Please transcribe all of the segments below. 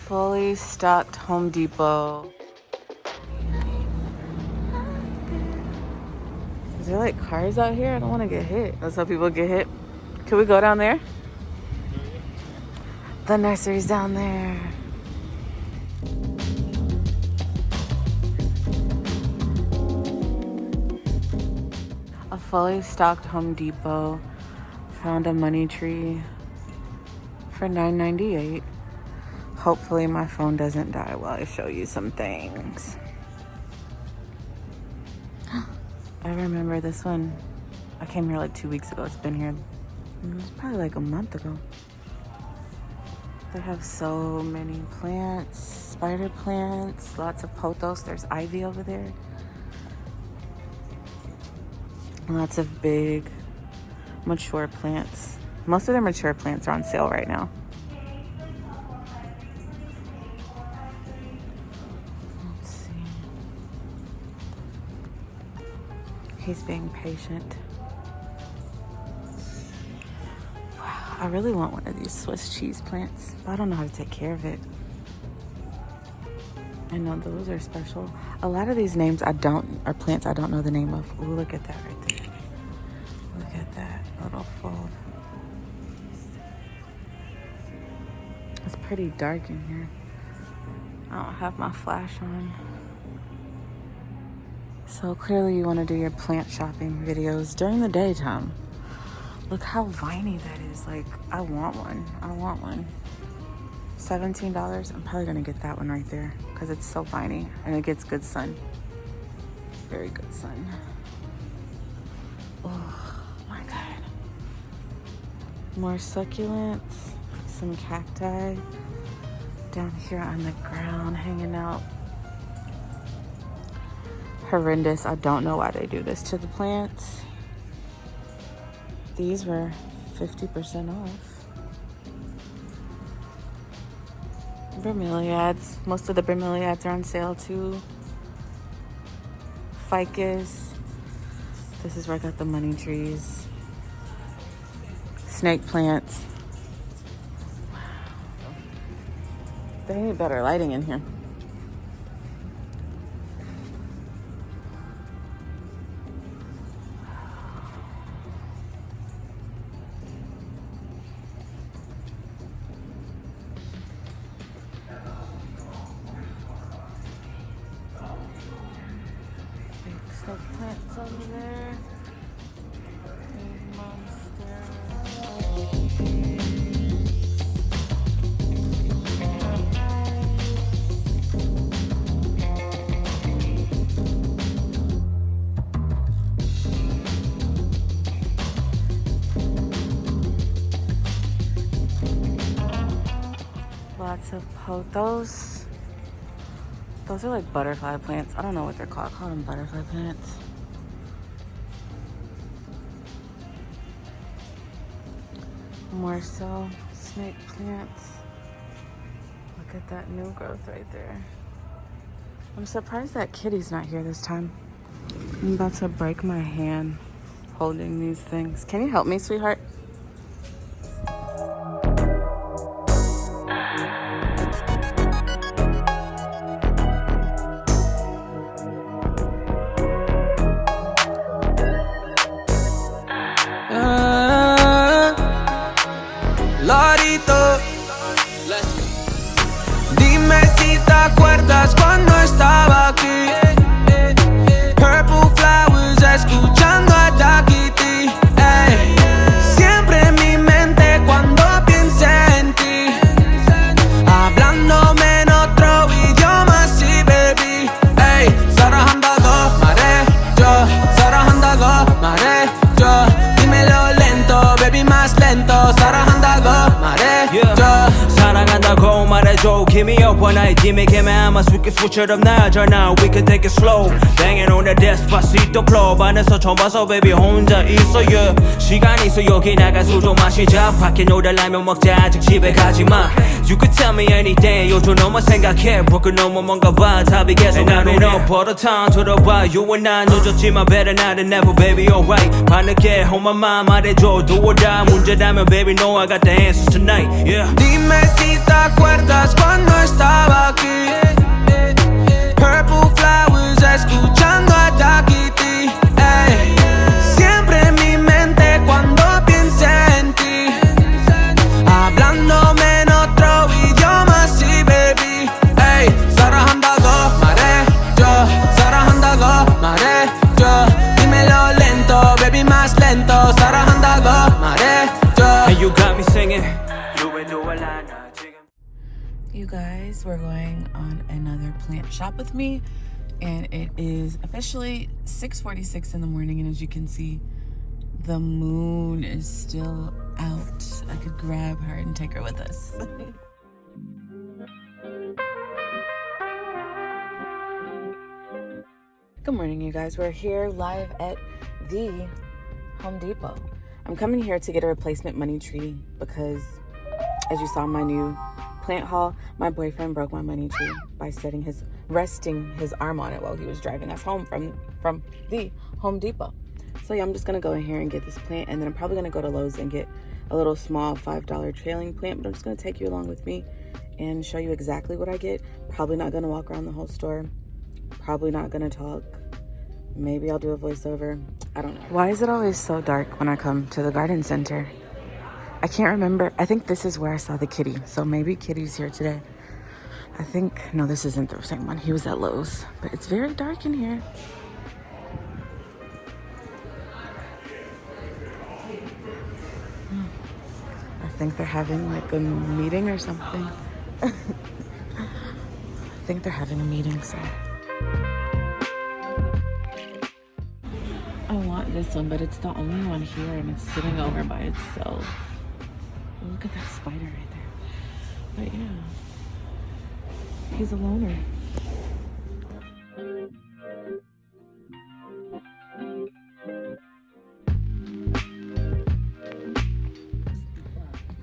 Fully stocked Home Depot. Is there like cars out here? I don't want to get hit. That's how people get hit. Can we go down there? The nursery's down there. A fully stocked Home Depot. Found a money tree for $9.98. Hopefully my phone doesn't die while I show you some things. I remember this one. I came here like 2 weeks ago. It's been here. It was probably like a month ago. They have so many plants, spider plants, lots of pothos. There's ivy over there. Lots of big, mature plants. Most of their mature plants are on sale right now. Let's see. He's being patient. Wow, I really want one of these Swiss cheese plants. I don't know how to take care of it. I know those are special. A lot of these names are plants I don't know the name of. Ooh, look at that right there. Look at that little fold. It's pretty dark in here. I don't have my flash on. So clearly you want to do your plant shopping videos during the daytime. Look how viney that is. Like, I want one. I want one. $17. I'm probably gonna get that one right there because it's so viney and it gets good sun. Very good sun. Oh my God. More succulents, some cacti down here on the ground hanging out. Horrendous. I don't know why they do this to the plants. These were 50% off. Bromeliads. Most of the bromeliads are on sale too. Ficus. This is where I got the money trees. Snake plants. Wow. They need better lighting in here. Snake plants over there. Big monster. Lots of pothos. Those are like butterfly plants. I don't know what they're called. I call them butterfly plants. More so snake plants. Look at that new growth right there. I'm surprised that kitty's not here this time. I'm about to break my hand holding these things. Can you help me, sweetheart? Dime si te acuerdas cuando estaba aquí. Purple flowers, escuchando a Takiti. Siempre en mi mente cuando piense en ti. Hablándome en otro idioma, sí, baby. 사랑한다고 말해줘. 사랑한다고 말해줘. dímelo lento, baby, más lento. 사랑한다고 말해줘. 사랑한다고 말해줘. Give me up when I dimmy, give me I'm a 수기수처럼 나잖아. We can take it slow. Banging on the despacito club 안에서 처음 봐서 baby 혼자 있어 yeah. 시간 있어 여기 나가 술 좀 마시자. 밖에 놀아라면 먹자 아직 집에 가지마. You could tell me anything 요즘 너만 생각해 broken 너무 뭔가 봐 답이 계속 나는 너 버릇한 들어봐 You and I 늦었지만 better not than never baby alright 밤늦게 험한 맘 말해줘 do or die 문제라면 baby no I got the answers tonight yeah. Dime si te acuerdas cuando estás You guys, we're going on another plant shop with me, and it is officially 6:46 in the morning, and as you can see, the moon is still out. I could grab her and take her with us. Good morning, you guys. We're here live at the Home Depot. I'm coming here to get a replacement money tree because, as you saw in my new plant haul, my boyfriend broke my money tree by resting his arm on it while he was driving us home from the Home Depot. So yeah, I'm just gonna go in here and get this plant, and then I'm probably gonna go to Lowe's and get a little small $5 trailing plant, but I'm just gonna take you along with me and show you exactly what I get. Probably not gonna walk around the whole store. Probably not gonna talk. Maybe I'll do a voiceover. I don't know. Why is it always so dark when I come to the garden center? I can't remember. I think this is where I saw the kitty. So maybe Kitty's here today. I think, no, this isn't the same one. He was at Lowe's, but it's very dark in here. I think they're having like a meeting or something. I think they're having a meeting, so. I want this one, but it's the only one here, and it's sitting over by itself. Look at that spider right there. But yeah, he's a loner.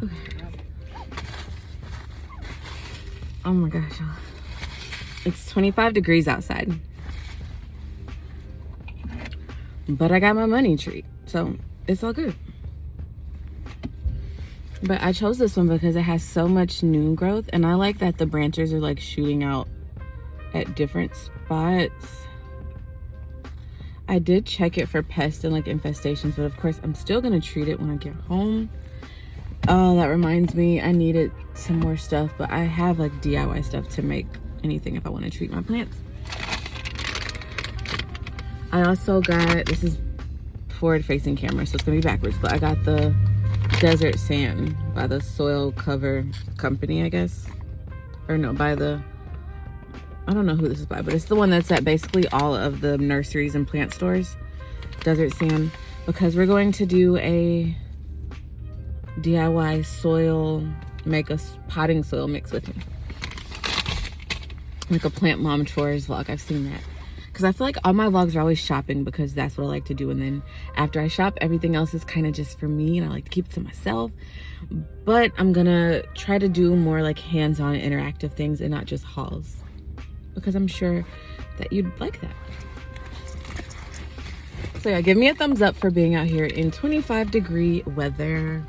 Okay. Oh my gosh, y'all. It's 25 degrees outside. But I got my money tree, so it's all good. But I chose this one because it has so much new growth, and I like that the branches are like shooting out at different spots. I did check it for pests and like infestations, but of course I'm still gonna treat it when I get home. Oh, that reminds me, I needed some more stuff, but I have like DIY stuff to make anything if I want to treat my plants. I also got, this is forward facing camera, so it's gonna be backwards, but I got the desert sand by the Soil Cover Company, I guess. Or no, by the, I don't know who this is by, but it's the one that's at basically all of the nurseries and plant stores. Desert sand, because we're going to do a DIY soil, make a potting soil mix with me. Like a plant mom chores vlog, I've seen that. Because I feel like all my vlogs are always shopping because that's what I like to do. And then after I shop, everything else is kind of just for me. And I like to keep it to myself. But I'm going to try to do more like hands-on interactive things and not just hauls. Because I'm sure that you'd like that. So yeah, give me a thumbs up for being out here in 25-degree weather.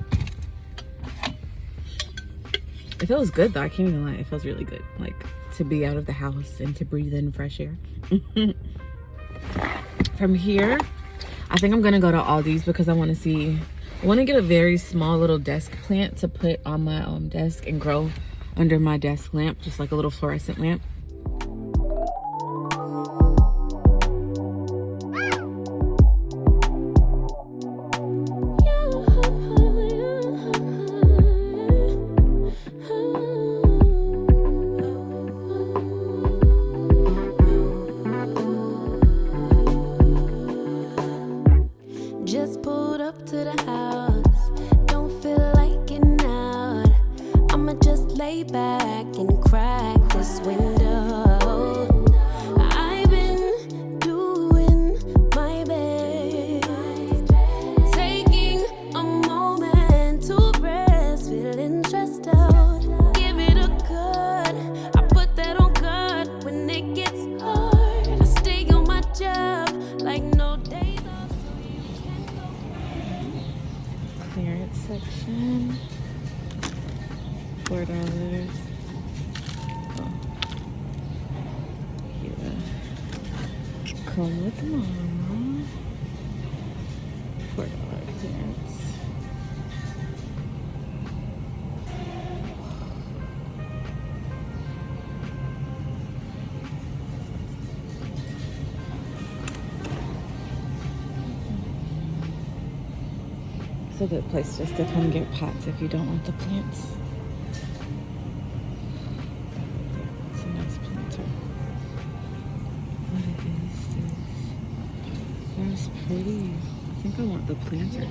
It feels good though. I can't even lie. It feels really good. Like to be out of the house and to breathe in fresh air. From here, I think I'm gonna go to Aldi's because I want to get a very small little desk plant to put on my desk and grow under my desk lamp, just like a little fluorescent lamp. Section, $4. Oh. Yeah. Come with mama. $4 clearance. It's a good place just to come get pots if you don't want the plants. is pretty. I think I want the planter.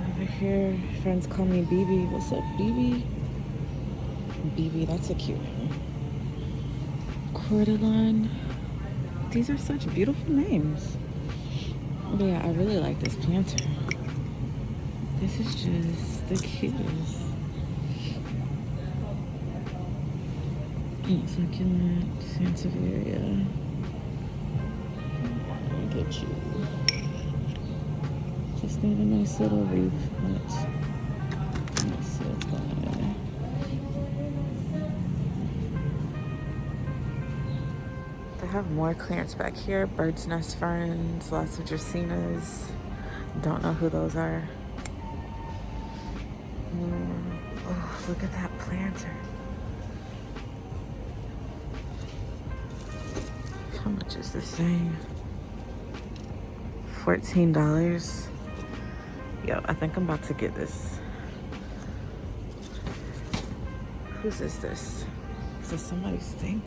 Over here, friends call me BB. What's up, BB? BB, that's a cute name. Cordyline. These are such beautiful names. But yeah, I really like this planter. This is just the cutest. Succulent, Sansevieria. Let me get you. Just need a nice little leaf. Let's see that. They have more clearance back here. Bird's nest ferns, lots of dracaenas. Don't know who those are. Oh, look at that planter. How much is this thing? $14. Yo, I think I'm about to get this. Whose is this? Is this somebody's thing?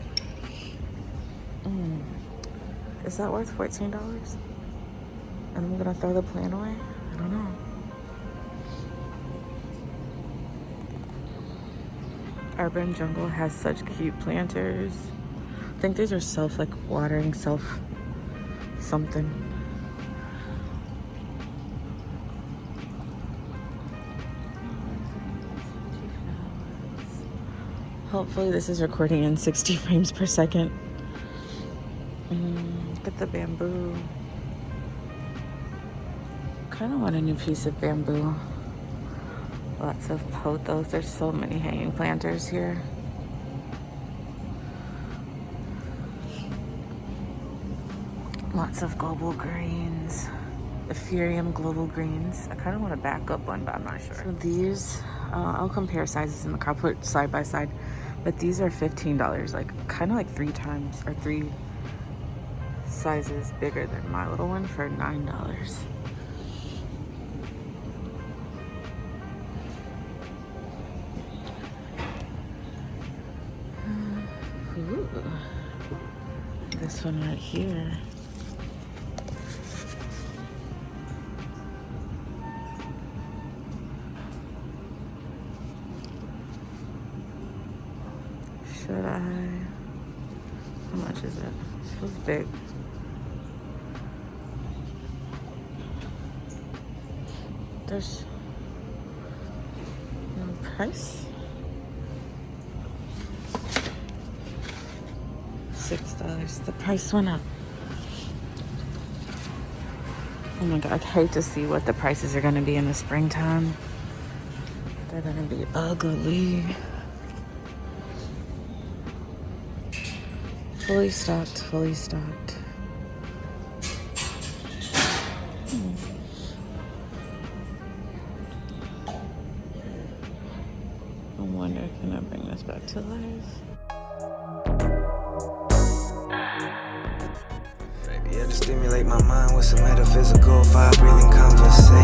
Is that worth $14? And I'm gonna throw the plant away? I don't know. Urban Jungle has such cute planters. I think these are self-watering, something. Hopefully this is recording in 60 frames per second. Look at the bamboo. Kind of want a new piece of bamboo. Lots of pothos. There's so many hanging planters here. Lots of global greens. Epherium global greens. I kind of want to back up one, but I'm not sure. So these, I'll compare sizes in the car, put side by side. But these are $15, like kind of like 3 sizes bigger than my little one for $9. Ooh. This one right here. Should I? How much is it? It feels big. There's no price. $6. The price went up. Oh my God, I'd hate to see what the prices are gonna be in the springtime. They're gonna be ugly. Fully stocked, fully stocked. I wonder, can I bring this back to life? Yeah, to stimulate my mind with some metaphysical, fire breathing conversation.